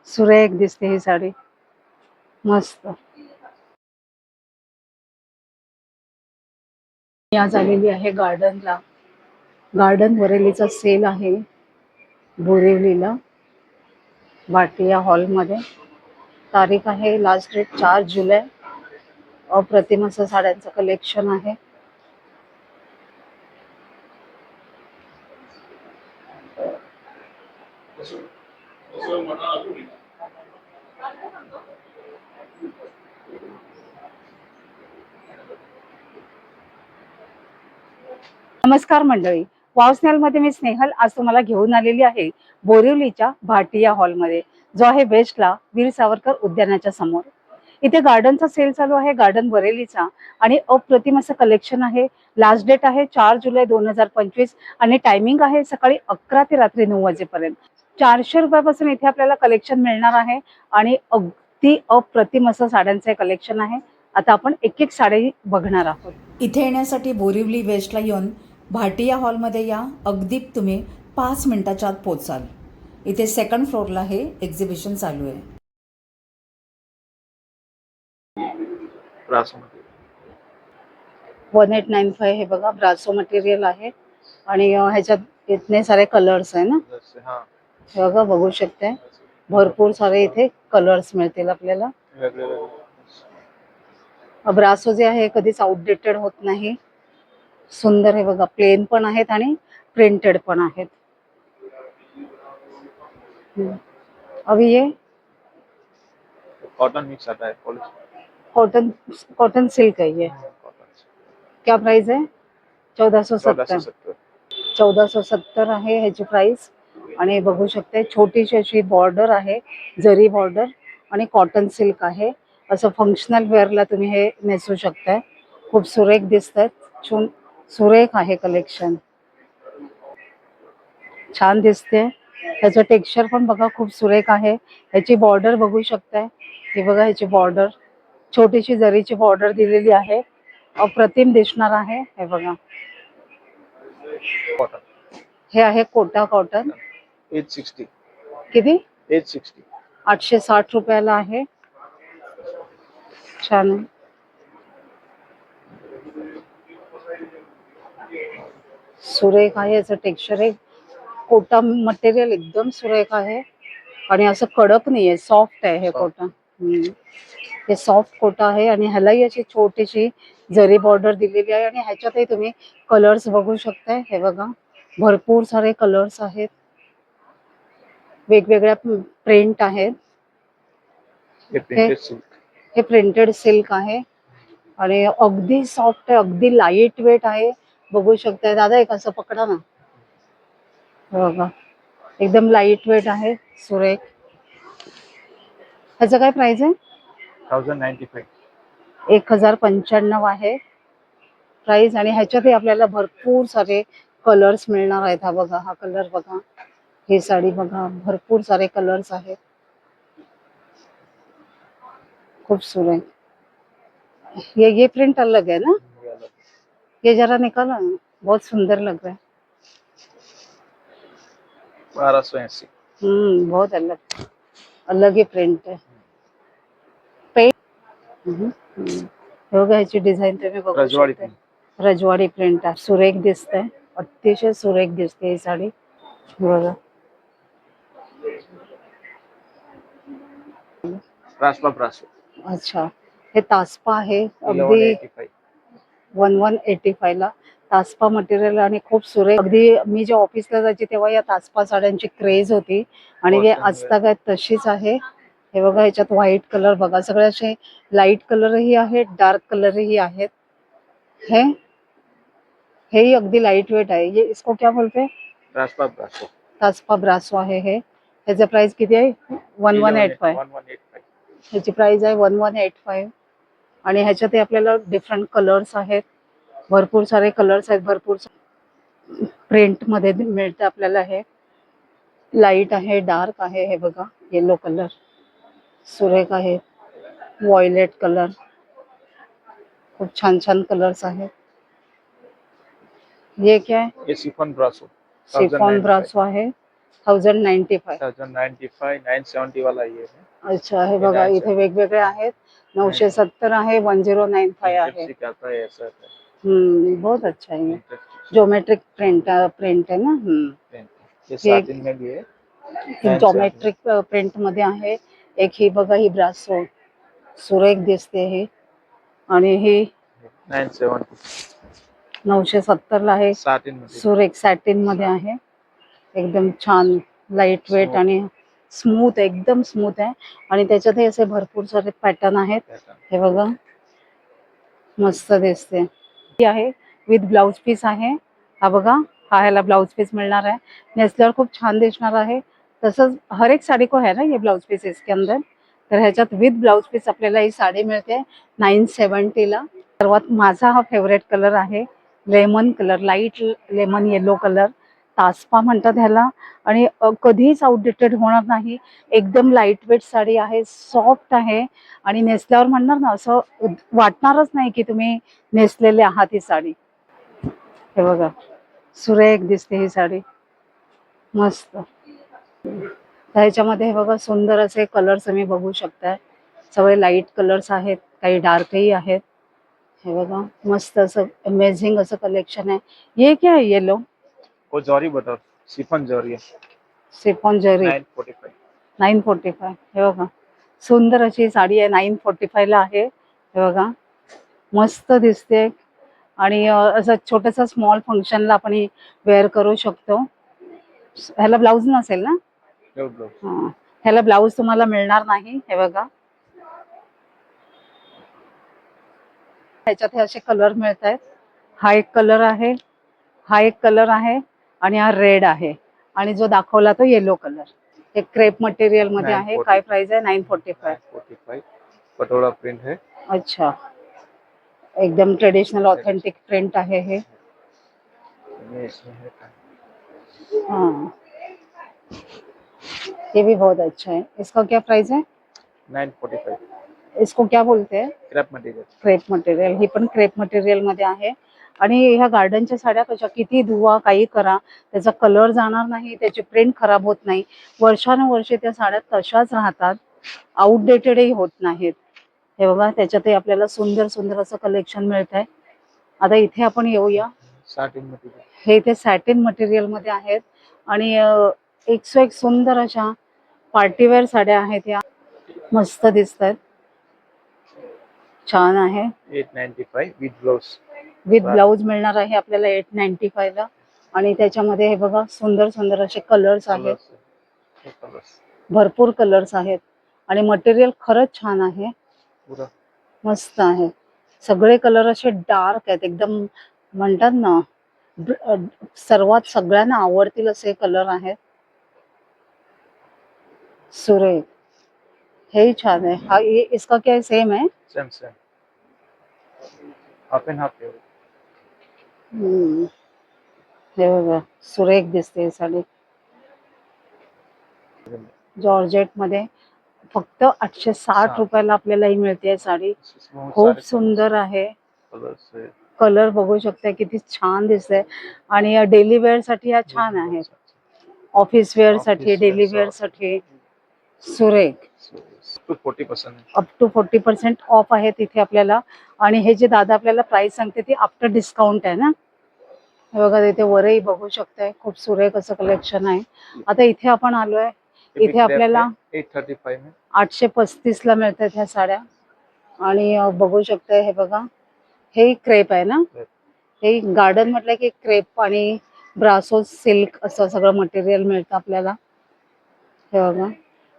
सुरेख दिसते ही साडी, मस्त. मी आज आलेली आहे गार्डनला. गार्डन वरेलीचा सेल आहे बोरिवलीला, भाटिया हॉलमध्ये. तारीख आहे, लास्ट डेट 4 जुलै. अप्रतिम असं साड्यांचं कलेक्शन आहे. नमस्कार मंडळी, वावस्नेलमध्ये मी स्नेहल आज तुम्हाला घेऊन आलेली आहे बोरिवलीच्या भाटिया हॉलमध्ये, जो आहे वेस्टला वीर सावरकर उद्यानाच्या समोर. इथे गार्डनचा सेल चालू आहे, गार्डन बरेलीचा, आणि अप्रतिम असं कलेक्शन आहे. लास्ट डेट आहे 4 जुलै 2025 आणि टायमिंग आहे सकाळी 11 ते रात्री 9 वाजेपर्यंत. 400 रुपयापासून इथे आपल्याला कलेक्शन मिळणार आहे आणि अगदी अप्रतिम असं साड्यांचं कलेक्शन आहे. आता आपण एक एक साडी बघणार आहोत. इथे येण्यासाठी बोरिवली वेस्टला येऊन भाटिया हॉलमध्ये या. अगदी तुम्ही 5 मिनिटाच्या आत पोचाल. इथे सेकंड फ्लोअरला हे एक्झिबिशन चालू आहे. ब्रासो 1895 हे बघा, ब्रासो मटेरियल आहे आणि ह्याच्यात इतने सारे कलर्स आहे ना. हे बघा, बघू शकते भरपूर सारे इथे कलर्स मिळतील आपल्याला. ब्रासो जे आहे कधीच आउटडेटेड होत नाही. सुंदर हे बघा, प्लेन पण आहेत आणि प्रिंटेड पण आहेत. अभी ये कॉटन मिक्स आता है, कॉटन कॉटन सिल्क है ये. क्या प्राइस है? 1470. 1470 आहे ह्याची प्राइस. आणि बघू शकते छोटीशी अशी बॉर्डर आहे, जरी बॉर्डर, आणि कॉटन सिल्क आहे. असं फंक्शनल वेअरला तुम्ही हे नेसू शकताय. खूप सुरेख दिसतात, सुरेख आहे कलेक्शन, छान दिसते. ह्याचं टेक्स्चर पण बघा खूप सुरेख आहे. ह्याची बॉर्डर बघू शकताय, हे बघा ह्याची बॉर्डर, छोटीशी जरीची बॉर्डर दिलेली आहे, अप्रतिम दिसणार आहे. हे बघा, हे आहे कोटा कॉटन. 860. किती? 860. 860 रुपयाला आहे. छान आहे. सुरेख आहे, याचं टेक्स्चर आहे, कोटा मटेरियल एकदम सुरेख आहे आणि असं कडक नाहीये, सॉफ्ट आहे हे कोटा. हे सॉफ्ट कोटा आहे आणि ह्यालाही अशी छोटीशी जरी बॉर्डर दिलेली आहे. आणि ह्याच्यातही तुम्ही कलर्स बघू शकताय. हे बघा, भरपूर सारे कलर्स आहेत, वेगवेगळ्या प्रिंट आहेत. हे प्रिंटेड सिल्क आहे आणि अगदी सॉफ्ट आहे, अगदी लाईट वेट आहे. बघू शकताय दादा, एक असं पकडा ना. बघा, एकदम लाईट वेट आहे, सुरेख. ह्याचं काय प्राइस आहे? 1095. 1095 आहे प्राइस. आणि ह्याच्यातही आपल्याला भरपूर सारे कलर्स मिळणार आहेत. हा बघा, हा कलर बघा, ही साडी बघा, भरपूर सारे कलर्स आहेत, खूप सुरेख. ये प्रिंट अलग है ना, ये जरा निकालो ना, बहुत सुंदर लग रहा है. 1280. बहुत अलग अलग ही प्रिंट आहे. बघा, ह्याची डिझाईन तुम्ही बघू शकता, रजवाडी प्रिंट आहे, सुरेख दिसते, अतिशय सुरेख दिसते ही साडी. बघा, ब्रासो. अच्छा, हे तासपा आहे, अगदी 1185 ला तासपा मटेरियल आणि खूप सुरेख. अगदी मी जे ऑफिसला जायचे तेव्हा या तासपा साड्यांची क्रेज होती आणि हे आजतागायत तशीच आहे. हे बघा, ह्याच्यात व्हाईट कलर बघा, सगळे असे लाईट कलरही आहेत, डार्क कलरही आहेत. हे अगदी लाईट वेट आहे. ये इसको क्या बोलते हैं? ब्रासो. तासपा ब्रासो आहे हे. ह्याचं प्राइस किती आहे? 1185. ह्याची प्राइस आहे 1185. आणि ह्याच्यात आपल्याला डिफरंट कलर्स आहेत, भरपूर सारे कलर्स आहेत, भरपूर प्रिंट मध्ये मिळते आपल्याला. हे लाईट आहे, डार्क आहे, हे बघा, येलो कलर सुरेख आहे, व्हायलेट कलर, खूप छान छान कलर्स आहेत. ये क्या है? ये शिफॉन ब्रासो. शिफॉन ब्रासो आहे, 1095. 1095, 970 वाला ये है। अच्छा, हे बघा इथे वेगवेगळे आहेत. 970 आहे, 1095 आहे. इंटरेस्ट आता है ऐसा है। बहुत अच्छा है ये. इंटरेस्ट ज्योमेट्रिक प्रिंट है ना. ये साटिन में भी है। एक ज्योमेट्रिक प्रिंट मध्ये आहे. एक ही बघा, ही ब्रासो सुरेख दिसते ही. आणि ही 970 970 ला आहे. साटिन मध्ये सुरेख सॅटिन मध्ये आहे. एकदम छान लाईट वेट Smooth. आणि स्मूथ, एकदम स्मूथ आहे. आणि त्याच्यातही असे भरपूर सारे पॅटर्न आहेत. हे बघा, मस्त दिसते. ही आहे विथ ब्लाउज पीस आहे. हा बघा, हा ह्याला ब्लाउज पीस मिळणार आहे. नेसल्यावर खूप छान दिसणार आहे. तसंच हर एक साड़ी को है ना ये ब्लाउज पीस इसके अंदर. तर ह्याच्यात विथ ब्लाउज पीस आपल्याला ही साडी मिळते 970 ला. सर्वात माझा हा फेवरेट कलर आहे lemon colour, light lemon yellow colour. तासपा म्हणतात ह्याला. आणि कधीच आउटडेटेड होणार नाही. एकदम लाईट वेट साडी आहे, सॉफ्ट आहे. आणि नेसल्यावर म्हणणार ना, असं वाटणारच नाही की तुम्ही नेसलेले आहात ही साडी. हे बघा, सुरेख दिसते ही साडी, मस्त. ह्याच्यामध्ये हे बघा, सुंदर असे कलर्स तुम्ही बघू शकताय. सगळे लाईट कलर्स आहेत, काही डार्कही आहेत. हे बघा, मस्त असं अमेझिंग असं कलेक्शन आहे. ये क्या है येलो? वो जॉरी बटर शिफॉन जॉरी है। शिफॉन जरी 945 945. हे बघा, सुंदर अशी साडी आहे. 945 ला आहे. हे बघा, मस्त दिसते. आणि असं छोटंसं स्मॉल फंक्शनला आपण ही वेअर करू शकतो. ह्याला ब्लाऊज नसेल ना. हा, ह्याला ब्लाऊज तुम्हाला मिळणार नाही. हे बघा, ह्याच्यात हे असे कलर मिळत आहेत. हा एक कलर आहे, हा एक कलर आहे, आणि हा रेड आहे. आणि जो दाखवला तो येलो कलर. एक क्रेप मटेरियल मध्ये आहे. काय प्राइस आहे? 945. पटोला प्रिंट है। अच्छा, एकदम ट्रेडिशनल ऑथेंटिक प्रिंट आहे हे. ये इसमें है हाँ, ये भी बहुत अच्छा है. इसका क्या प्राइस है? 945 इसको क्या बोलते हैं? Crepe material. Crepe material. ही पण क्रेप मटेरियल मध्ये आहे. आणि ह्या गार्डनच्या साड्या कशा, किती धुवा काही करा, त्याचा कलर जाणार नाही, त्याची प्रिंट खराब होत नाही. वर्षानुवर्षे त्या साड्या तशाच राहतात, आउटडेटेडही होत नाहीत. हे बघा, त्याच्यातही आपल्याला सुंदर सुंदर असं कलेक्शन मिळत आहे. आता इथे आपण येऊया. साटिन मटेरियल हे इथे सॅटिन मटेरियल मध्ये आहेत. आणि एक सुंदर अशा पार्टीवेअर साड्या आहेत. या मस्त दिसत आहेत, छान आहे. 895 विथ ब्लाउज। विथ ब्लाऊज मिळणार आहे आपल्याला 895 ला. आणि त्याच्यामध्ये हे बघा, सुंदर सुंदर असे कलर्स आहेत, भरपूर कलर्स आहेत. आणि मटेरियल खरंच छान आहे, मस्त आहे. सगळे कलर असे डार्क आहेत, एकदम म्हणतात ना, सर्वात सगळ्यांना आवडतील असे कलर आहेत. सुरेख, हे छान आहे. हा इसका क्या सेम है? Same half end half. हे बघा, सुरेख दिसते ही साडी. जॉर्जेट मध्ये फक्त 860 रुपयाला आपल्याला ही मिळते साडी. खूप सुंदर आहे. कलर बघू शकता, किती छान दिसतंय. आणि डेली वेअर साठी हा छान आहे. ऑफिस वेअर साठी, डेली वेअर साठी सुरेख. अप टू 40% ऑफ आहे तिथे आपल्याला. आणि हे जे दादा आपल्याला प्राइस सांगते ती आफ्टर डिस्काउंट आहे ना. हे बघा, तिथे वरही बघू शकताय, खूप सुरेख असं कलेक्शन आहे. आता इथे आपण आलोय, इथे आपल्याला 835 ला मिळतात ह्या साड्या. आणि बघू शकताय, हे बघा, हे क्रेप आहे ना. हे गार्डन म्हटलं की क्रेप आणि ब्रासो सिल्क असं सगळं मटेरियल मिळतं आपल्याला. हे बघा,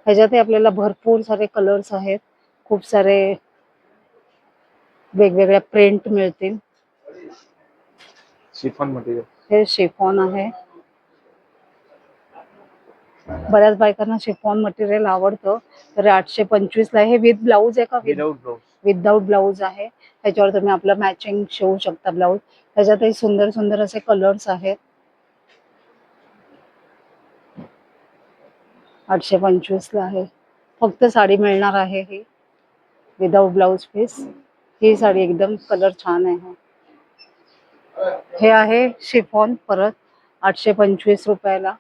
ह्याच्यातही आपल्याला भरपूर सारे कलर्स आहेत, खूप सारे वेगवेगळ्या प्रिंट मिळतील. शिफॉन मटेरियल, हे शिफॉन आहे. बऱ्याच बायकांना शिफॉन मटेरियल आवडतं. तर 825 ला. हे विथ ब्लाऊज आहे का? विदाउट ब्लाऊज आहे. त्याच्यावर तुम्ही आपलं मॅचिंग शिवू शकता ब्लाऊज. त्याच्यातही सुंदर सुंदर असे कलर्स आहेत. 825 ला आहे. फक्त साडी मिळणार आहे ही विदाउट ब्लाऊज पीस. ही साडी एकदम कलर छान आहे. हे आहे शिफॉन, परत 825 रुपयाला.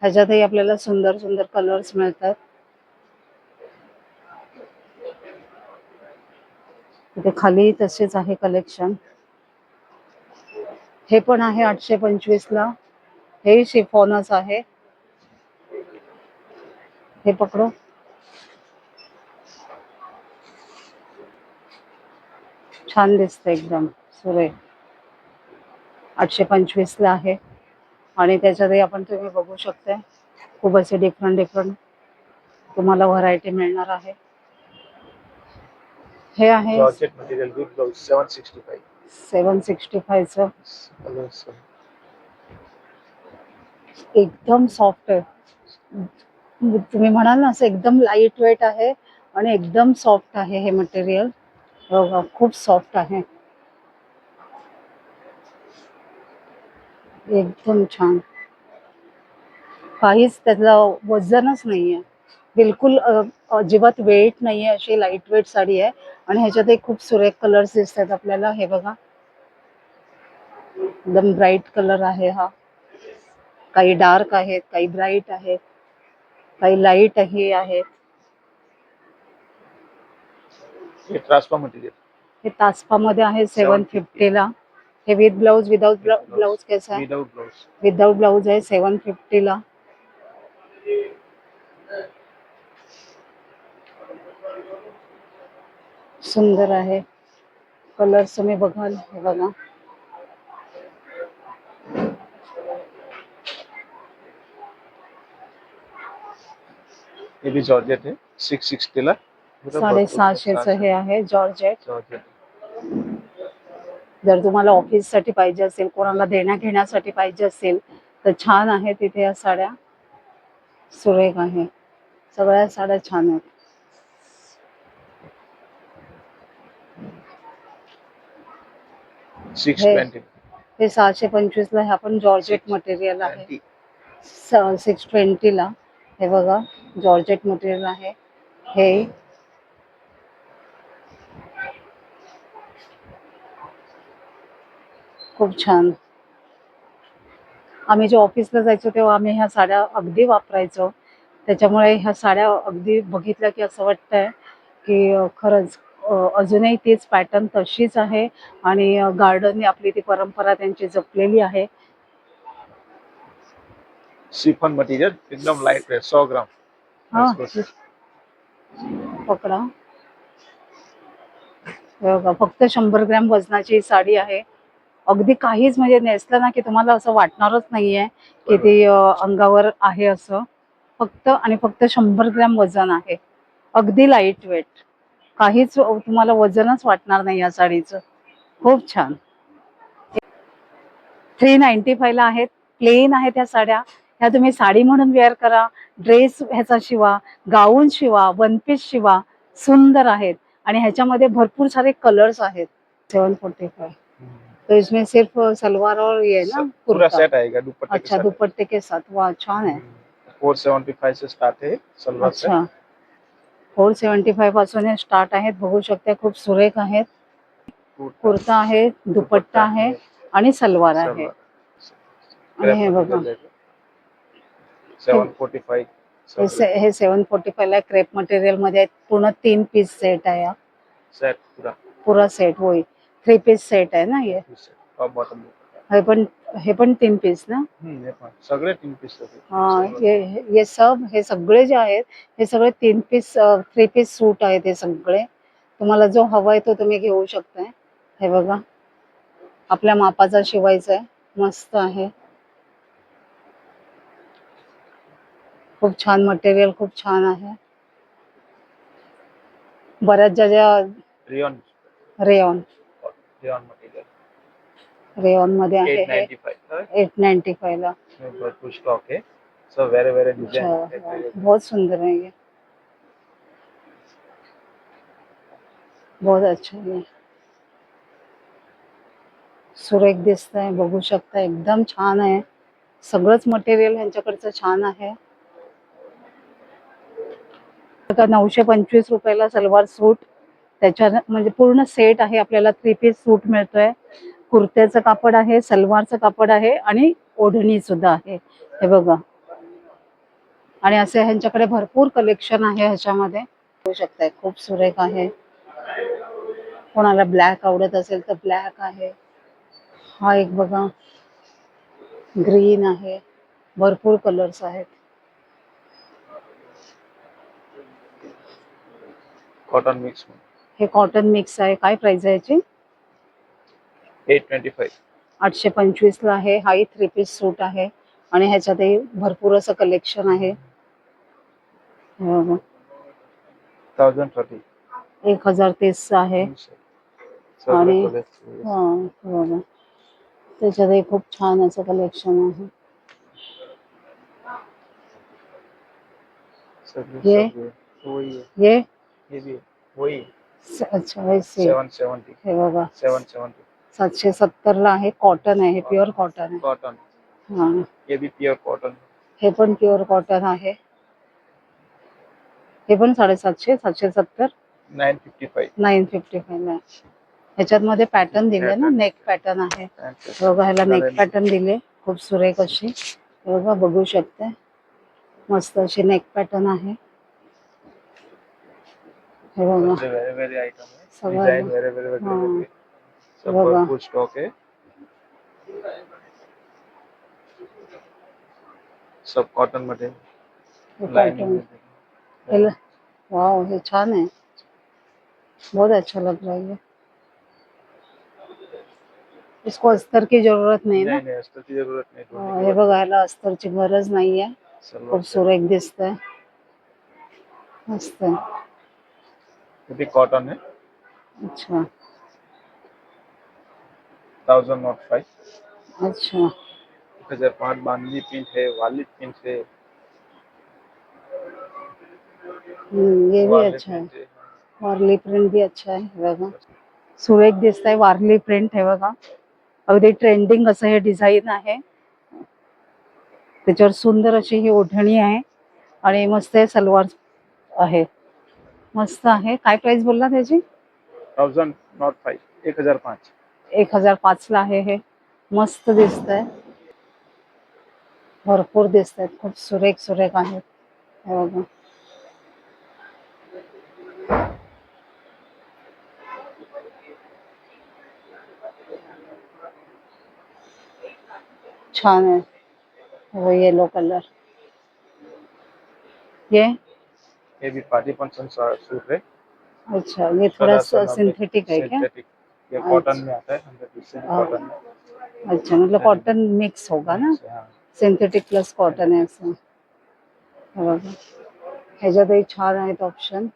ह्याच्यातही आपल्याला सुंदर सुंदर कलर्स मिळतात. इथे खाली तसेच आहे कलेक्शन. हे पण आहे 825 ला. हे शिफॉनच आहे. हे पकडो. छान दिसतं एकदम सुरेख. 825 ला आहे. आणि त्याच्यातही आपण तुम्ही बघू शकता खूप असे डिफरंट डिफरंट तुम्हाला व्हरायटी मिळणार आहे. हे आहे जॉर्जेट मटेरियल विथ ब्लाउज 765. 765 चं. कलर्स एकदम सॉफ्ट आहे. तुम्ही म्हणाल ना असं एकदम लाईट वेट आहे आणि एकदम सॉफ्ट आहे हे मटेरियल. बघा खूप सॉफ्ट आहे. एकदम छान. काहीच त्यातलं वजनच नाहीये. बिलकुल अजिबात वेट नाहीये. अशी लाईट वेट साडी आहे. आणि ह्याच्यात खूप सुरेख कलर्स दिसतात आपल्याला. हे बघा एकदम ब्राईट कलर आहे हा. काही डार्क आहेत, काही ब्राईट आहेत, काही लाईट ही आहेत. हे ट्रान्सफर मटेरियल. हे तासपा मध्ये आहे 750 ला. हे विथ ब्लाउज विदाउट ब्लाउज कैसा आहे? Without blouse. विदाउट ब्लाउज आहे 750 ला. सुंदर आहे. कलर्स तुम्ही बघाल. हे बघा हे भी जॉर्जेट है 660 ला. 650 हे आहे जॉर्जेट. जॉर्जेट. जर तुम्हाला ऑफिस साठी पाहिजे असेल, कोणाला देण्या घेण्यासाठी पाहिजे असेल तर छान आहे. तिथे या साड्या सुरेख आहे. सगळ्या साड्या छान आहेत. हे 625 ला. ह्या पण जॉर्जेट मटेरियल आहे. 620 ला. हे बघा जॉर्जेट मटेरियल आहे. हे खूप छान. आम्ही जे ऑफिसला जायचो तेव्हा आम्ही ह्या साड्या अगदी वापरायचो. त्याच्यामुळे ह्या साड्या अगदी बघितल्या की असं वाटतंय की खरंच अजूनही तीच पॅटर्न तशीच आहे. आणि गार्डनने आपली ती परंपरा त्यांची जपलेली आहे. शिफॉन मटेरियल एकदम लाइट वेट 100 ग्राम. हा पकडा. हे बघा फक्त 100 ग्रॅम वजनाची ही साडी आहे. अगदी काहीच म्हणजे नेसलं ना की तुम्हाला असं वाटणारच नाहीये की ती अंगावर आहे असं. फक्त आणि फक्त 100 ग्रॅम वजन आहे. अगदी लाईट वेट. काहीच तुम्हाला वजनच वाटणार नाही या साडीचं. खूप छान. 395 ला आहेत. प्लेन आहेत ह्या साड्या. ह्या तुम्ही साडी म्हणून वेअर करा, ड्रेस ह्याचा शिवा, गाऊन शिवा, वन पीस शिवा. सुंदर आहेत. आणि ह्याच्यामध्ये भरपूर सारे कलर्स आहेत. 745. तो इसमें सिर्फ सलवार और ये ना पूरा कुर्ता. सेट आएगा दुपट्टे के अच्छा साथ. दुपट्टे के साथ. वाह छान है. 475 से स्टार्ट है सलवार से. अच्छा 475 पासून हे स्टार्ट आहेत. बघू शकता खूप सुरेख आहेत. कुर्ता आहे, दुपट्टा आहे आणि सलवार आहे. आणि हे बघा 745. हे 745 ला क्रेप मटेरियल मध्ये आहेत. पूर्ण 3 पीस सेट आहे हा. सेट पूरा सेट होय. 3 पीस सेट आहे ना ये. Top bottom. हे पण 3 पीस ना. हे पण सगळे 3 पीस होते. हाँ ये सब हे सगळे जे आहेत हे सगळे 3 पीस सूट आहेत. हे सगळे तुम्हाला जो हवाय तो तुम्ही घेऊ शकताय. हे बघा आपल्या मापाचा शिवायचा आहे. मस्त आहे. खूप छान मटेरियल. खूप छान आहे. बऱ्याच ज्या रेयॉन रेयॉन मटेरियल रेयॉन मध्ये आहे. 895. 895 ला. भरपूर स्टॉक है. सब वेरे वेरे डिजाइन. बहुत सुंदर है ये. बहुत अच्छा है. सुरेख दिसत आहे. बघू शकता एकदम छान आहे. सगळंच मटेरियल ह्यांच्याकडचं छान आहे. 925 रुपयाला सलवार सूट. त्याच्या म्हणजे पूर्ण सेट आहे. आपल्याला 3 पीस सूट मिळतोय. कुर्त्याचं कापड आहे, सलवारचं कापड आहे आणि ओढणी सुद्धा आहे. हे बघा आणि असे ह्यांच्याकडे भरपूर कलेक्शन आहे ह्याच्यामध्ये, बघू शकताय खूप सुरेख आहे. कोणाला ब्लॅक आवडत असेल तर ब्लॅक आहे. हा एक बघा ग्रीन आहे, भरपूर कलर्स आहेत. कॉटन मिक्स हे कॉटन मिक्स आहे. काय प्राइस आहे याची? 825. 825 ला आहे. हाही 3 पीस सूट आहे आणि ह्याच्यातही भरपूर असं कलेक्शन आहे. हे बघा, 1030. 1030 चं आहे. सर्व आणि कलर हा हे बघा, त्याच्यातही खूप छान असं कलेक्शन आहे. ये वही है, ये ये भी वही अच्छा वैसे 770. हे बघा 770 770 ला आहे. कॉटन आहे, प्युअर कॉटन आहे. कॉटन. हा ये भी प्योर कॉटन. हे पण प्युअर कॉटन आहे. हे पण 750 770 955. 955 ला. ह्याच्यात मध्ये पॅटर्न दिले ना, नेक पॅटर्न आहे. बघा ह्याला नेक पॅटर्न दिले, खूप सुरेख अशी. हे बघा, बघू शकते मस्त अशी नेक पॅटर्न आहे. हे बघा वेरी वेरी आइटम है, सगळं डिजाइन वेरी वेरी हाँ। वेरी सब बघा. भरपूर स्टॉक है. सब कॉटन मध्ये हे लाइनिंग कॉटन. वाह ये छान है, बहुत अच्छा लग रहा है ये. इसको अस्तर की जरूरत नहीं ना. नहीं अस्तर की जरूरत नहीं. हाँ, हे बघा ह्याला अस्तरची गरज नाहीये. खूप सुरेख दिसतंय, मस्त आहे. ये भी कॉटन है. अच्छा 1005. अच्छा 1005 बांधनी प्रिंट है, वाली प्रिंट है. ये भी वाली अच्छा है. प्रिंट है. वारली प्रिंट भी अच्छा आहे. हे बघा सुरेख दिसत आहे. वारली प्रिंट हे बघा, अगदी ट्रेंडिंग असं हे डिझाईन आहे. त्याच्यावर सुंदर अशी ही ओढणी आहे आणि मस्त आहे सलवार आहे, मस्त आहे. काय प्राइस बोलला त्याची? 1005. 1005. 1005 ला आहे. हे मस्त दिसतंय, भरपूर दिसत आहेत, खूप सुरेख सुरेख आहेत. हे बघा छान आहे. वो येलो कलर. ये भी पार्टी फंक्शन सूट है. अच्छा ये थोड़ा थोड़ा सिंथेटिक है क्या? सिंथेटिक. ये कॉटन में आता है, 100% कॉटन में. अच्छा मतलब कॉटन मिक्स होगा ना, हाँ. सिंथेटिक प्लस कॉटन आहे असं. हे बघा ह्याच्यातही छान आहेत ऑप्शन.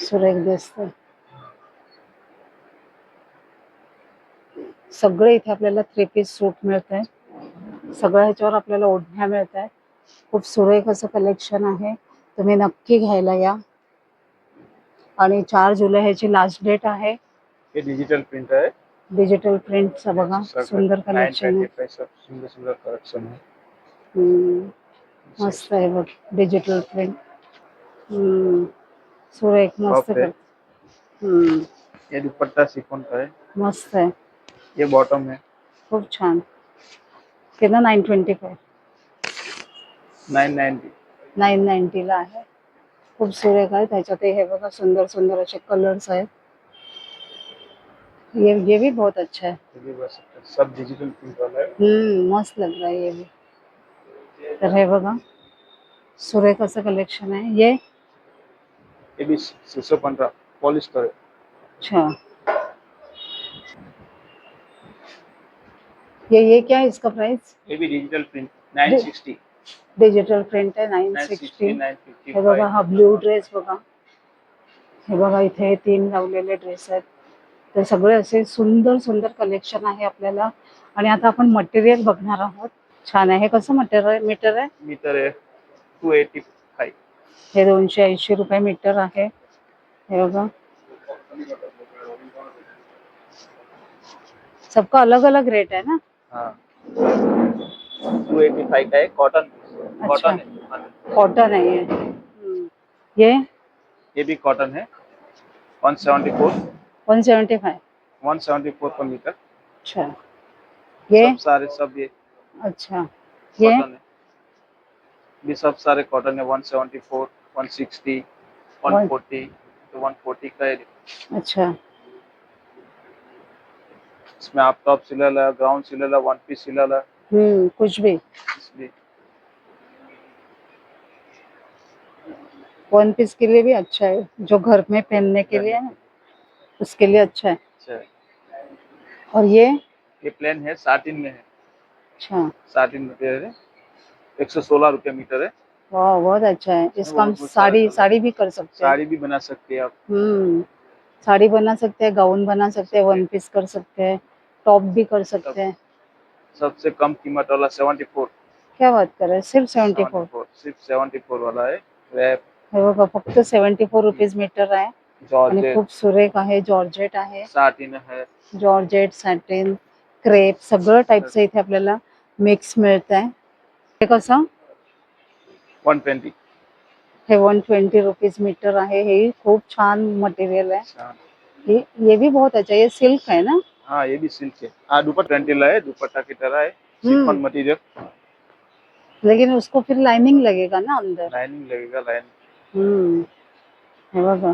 सुरेख दिसतंय सगळे. इथे आपल्याला 3 पीस सूट मिळत आहे. सगळ्या ह्याच्यावर आपल्याला ओढण्या मिळत आहेत. खूप सुरेख असं कलेक्शन आहे, तुम्ही नक्की घ्यायला या. आणि 4 जुलै ह्याची लास्ट डेट आहे. ये डिजिटल प्रिंट है. डिजिटल प्रिंटचं बघा सुंदर कलेक्शन आहे. 925 सब सुंदर सुंदर कलेक्शन है. मस्त आहे बघ डिजिटल प्रिंट. सुरेख मस्त Top है. हम्म ये दुपट्टा शिफॉन का है. मस्त आहे, ये बॉटम है. खूप छान. कितना 925 990. 990 ला आहे. खूप सुरेख आहे. त्याच्यात हे बघा सुंदर सुंदर असे कलर्स आहेत. ये भी बहुत अच्छा है. ये भी बस सब डिजिटल प्रिंट वाला है. मस्त लग रहा है ये भी. तर हे बघा सुरेख असं कलेक्शन आहे. ये भी 615 पॉलिस्टर है. अच्छा ये क्या है इसका प्राइस? ये भी डिजिटल प्रिंट 960. डिजिटल प्रिंट आहे 960. 955. हे बघा हा ब्ल्यू ड्रेस बघा. हे बघा इथे 3 लावलेले ड्रेस आहेत. तर सगळे असे सुंदर सुंदर कलेक्शन आहे आपल्याला. आणि आता आपण मटेरियल बघणार आहोत. छान आहे. हे कसं मटेरियल मीटर आहे? मीटर है 285. हे 280 रुपये मीटर आहे. हे बघा सबका अलग अलग रेट है ना. हाँ 285 का है. कॉटन कॉटन है. कॉटन है ये. ये भी कॉटन है. 174 175. 174 पर मीटर. अच्छा ये सब सारे सब ये अच्छा ये कॉटन है. भी सब सारे कॉटन है 174, 160, 140, तो 140 का है। अच्छा इसमें आप टॉप सिलल है, ग्राउंड सिलल है, वन पीस सिलल है, कुछ भी इसलिए वन पीस के लिए भी अच्छा है, जो घर में पहनने के लिए है ना, उसके लिए अच्छा है। अच्छा है। और ये प्लेन है, साटिन में है, अच्छा, साटिन मटेरियल है, 116 रुपये मीटर है। वाह बहुत अच्छा है। इसमें इसका हम बहुत सारे साड़ी कलर, साड़ी भी कर सकते हैं। साड़ी भी बना सकते हैं आप। साड़ी बना सकते हैं, गाउन बना सकते हैं, वन पीस कर सकते हैं, टॉप भी कर सब सकते हैं। सबसे कम कीमत वाला 74, क्या बात कर रहे हैं, सिर्फ 74? सिर्फ 74 वाला है। रैप, हे बघा, फक्त 74 रुपीज मीटर आहे आणि जॉर्जेट, खूप सुरेख आहे, जॉर्जेट आहे, साटिन है, जॉर्जेट, सॅटिन, क्रेप सगळं टाईपचं इथे आपल्याला मिक्स मिळत आहे। हे कसं? 120। हे 120 रुपीज मीटर आहे। हे खूप छान मटेरियल है। ये भी बहुत अच्छा है, ये सिल्क है ना? हाँ, ये भी सिल्क है। हाँ, दुपट्टा ला है, दुपट्टा की तरह है, शिफॉन मटेरियल। लेकिन उसको फिर लाइनिंग लगेगा ना अंदर। लाइनिंग लगेगा, लाइनिंग हम्म हे बघा,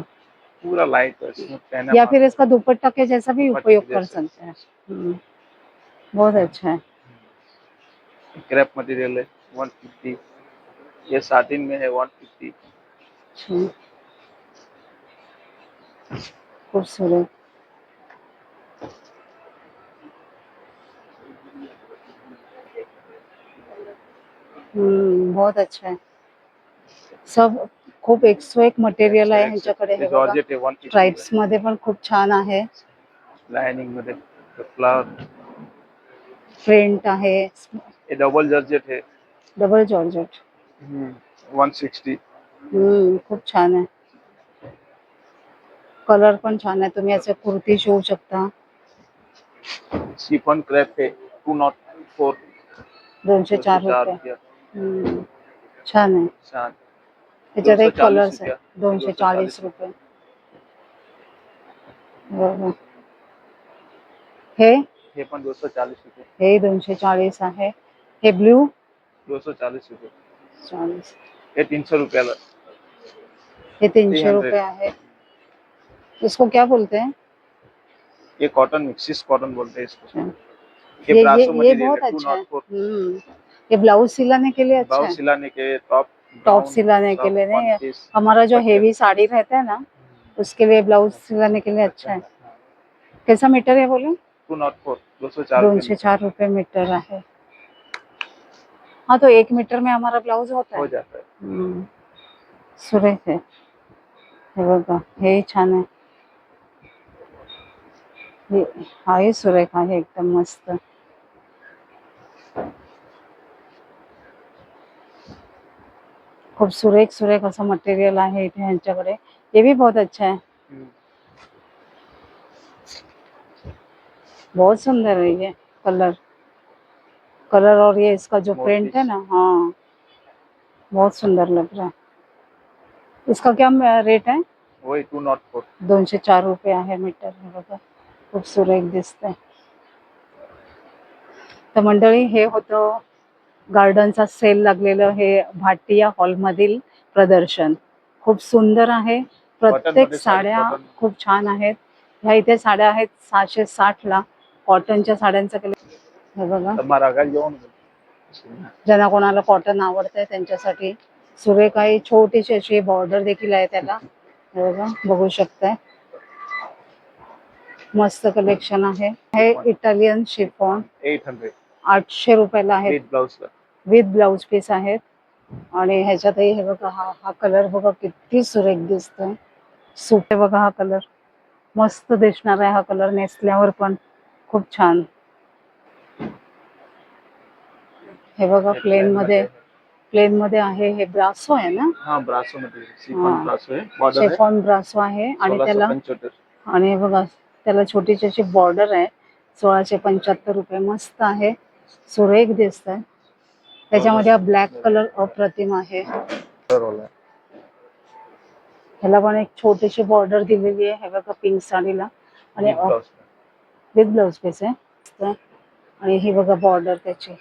पूरा लाइट है, स्मूथ पहने या फिर इसका दुपट्टा के जैसा भी दुपट्टे उपयोग के कर जैसे। सकते हैं। बहुत अच्छा है। क्रैप मटेरियल है 150, ये साटिन में है 150। अच्छा, खूबसूरत। बहुत अच्छा है। सब खूप 101 मटेरियल आहे ह्यांच्याकडे। ये हे बघा, जॉर्जेट है 150 स्ट्राइप्स मध्ये पण खूप छान आहे, लाइनिंग मध्ये फ्लावर। प्रिंट आहे, ये डबल जॉर्जेट है, डबल जॉर्जेट। 160। खूप छान आहे, कलर पण छान आहे, तुम्ही याचे कुर्ती शिवू शकता। शिफॉन क्रैप है 204, 204 204 रुपये। रुपया। छान आहे। शान त्याच्यात एक 240 कलर्स आहे। रुपया, 240 रुपये। बघा, हे हे पण 240 रुपये, हे 240 आहे। हे ब्लू 240 रुपये। 40, ये 300 रुपयाला, हे 300 300। रुपये आहे। इसको क्या बोलते हैं? ये कॉटन मिक्सिस कॉटन बोलते हैं इसको। अच्छा, ये ब्रासो ये मटेरियल बहुत है अच्छा है। 204। ये ब्लाउज सिलाने के लिए अच्छा ब्लाउज है। सिलाने के, टॉप टॉप गाउन सिलाने के सब, लिए वन नहीं, पीस हमारा जो दुपट्टे। हेवी साड़ी रहता है ना, उसके लिए ब्लाउज सिलाने के लिए अच्छा है। कैसा मीटर है बोले? 204, 204 रुपये मीटर 204 रुपये मीटर आहे। हाँ, तो 1 मीटर में हमारा ब्लाउज होता हो है। जाता है। सुरेख आहे। हे बघा, हे छान आहे। हे हाही सुरेख आहे, एकदम मस्त। खूप सुरेख सुरेख असं मटेरियल आहे इथे ह्यांच्याकडे। ये भी बहुत अच्छा है, बहुत सुंदर है ये कलर। कलर और ये इसका जो प्रिंट है ना, हाँ, बहुत सुंदर लग रहा है। इसका क्या रेट है? वही 204। 204 रुपये आहे मीटर। हे बघा, खूप सुरेख दिसतंय। तर मंडळी, हे होतं गार्डनचा सेल लागलेलं हे भाटिया हॉलमधील प्रदर्शन। खूप सुंदर आहे, प्रत्येक मध्ये साडी, साड्या कॉटन खूप छान आहेत। ह्या इथे साड्या आहेत 660 ला, कॉटनच्या साड्यांचं हे बघा, तुम्हारा घर येऊन ज्यांना कोणाला कॉटन आवडतंय त्यांच्यासाठी सुरेख आहे। छोटीशी अशी बॉर्डर देखील आहे त्याला, हे बघा, बघू शकताय। मस्त कलेक्शन आहे। हे इटालियन शिफॉन 800 800 रुपयाला आहे, विथ ब्लाउज ला। विथ ब्लाउज पीस आहेत। आणि ह्याच्यातही हे बघा, हा कलर बघा किती सुरेख दिसतोय। सूट आहे बघा, हा कलर मस्त दिसणार आहे, हा कलर नेसल्यावर पण खूप छान। हे बघा, प्लेन मध्ये आहे, हे ब्रासो आहे ना? हाँ, ब्रासो मध्ये हाँ, शिफॉन ब्रासो है, बॉर्डर है शेफॉन ब्रासो आहे आणि त्याला 1675। आणि हे बघा, त्याला छोटीशी अशी बॉर्डर आहे। 1675 रुपये। मस्त आहे, सुरेख दिसत आहे। त्याच्यामध्ये हा ब्लॅक कलर अप्रतिम आहे। ह्याला पण एक छोटीशी बॉर्डर दिलेली आहे, हे बघा, पिंक साडीला आणि विथ ब्लाउज पीस आहे। आणि ही बघा बॉर्डर त्याची।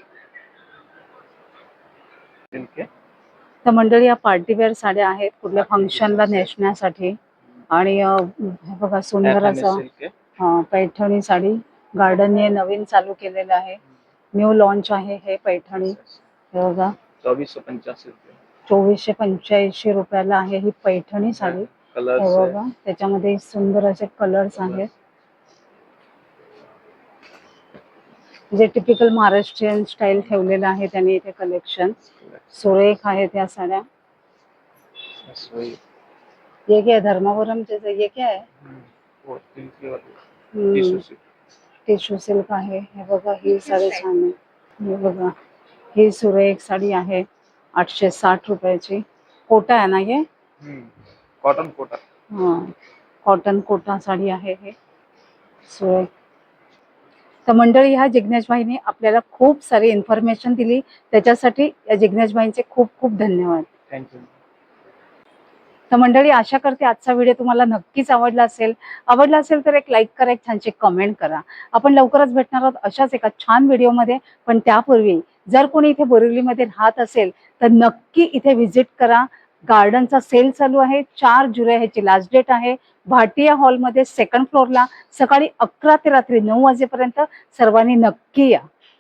तर मंडळी या पार्टीवेअर साड्या आहेत कुठल्या फंक्शनला नेसण्यासाठी. आणि हे बघा सुंदर पैठानी असं सिल्क है। पैठणी साडी गार्डनने नवीन चालू केलेलं आहे. न्यू लॉन्च आहे हे पैठणी. हे बघा 2485 रुपये। 2485 रुपयाला आहे ही पैठणी साडी. कलर्स हे है। बघा त्याच्यामध्ये सुंदर असे कलर्स आहेत. जे टिपिकल महाराष्ट्रीयन स्टाईल ठेवलेलं आहे त्यांनी इथे कलेक्शन. सुरेख आहेत या साड्या. बस वही। ये क्या है धर्मावरम जैसे ये क्या है? वो सिल्क वाली टिश्यू सिल्क। टिश्यू सिल्क आहे. हे बघा ही साडी छान आहे. हे बघा ही सुरेख साडी आहे 860 रुपयाची. कोटा आहे ना हे? कॉटन कोटा। हा कॉटन कोटा साडी आहे हे सुरेख. तर मंडळी ह्या जिग्नेश भाईने आपल्याला खूप सारी इन्फॉर्मेशन दिली त्याच्यासाठी या जिग्नेश भाईंचे खूप खूप धन्यवाद. थँक्यू। तर मंडळी आशा करते आजचा व्हिडिओ तुम्हाला नक्कीच आवडला असेल तर एक लाईक करा, एक छानशी कमेंट करा. आपण लवकरच भेटणार आहोत अशाच एका छान व्हिडिओमध्ये. पण त्यापूर्वी जर कोणी इथे बोरिवलीमध्ये राहत असेल तर नक्की इथे व्हिजिट करा. गार्डनचा सेल चालू आहे. 4 जुलै ह्याची लास्ट डेट आहे. भाटिया हॉलमध्ये 2nd फ्लोअरला सकाळी 11 ते रात्री 9 वाजेपर्यंत. सर्वांनी नक्की या.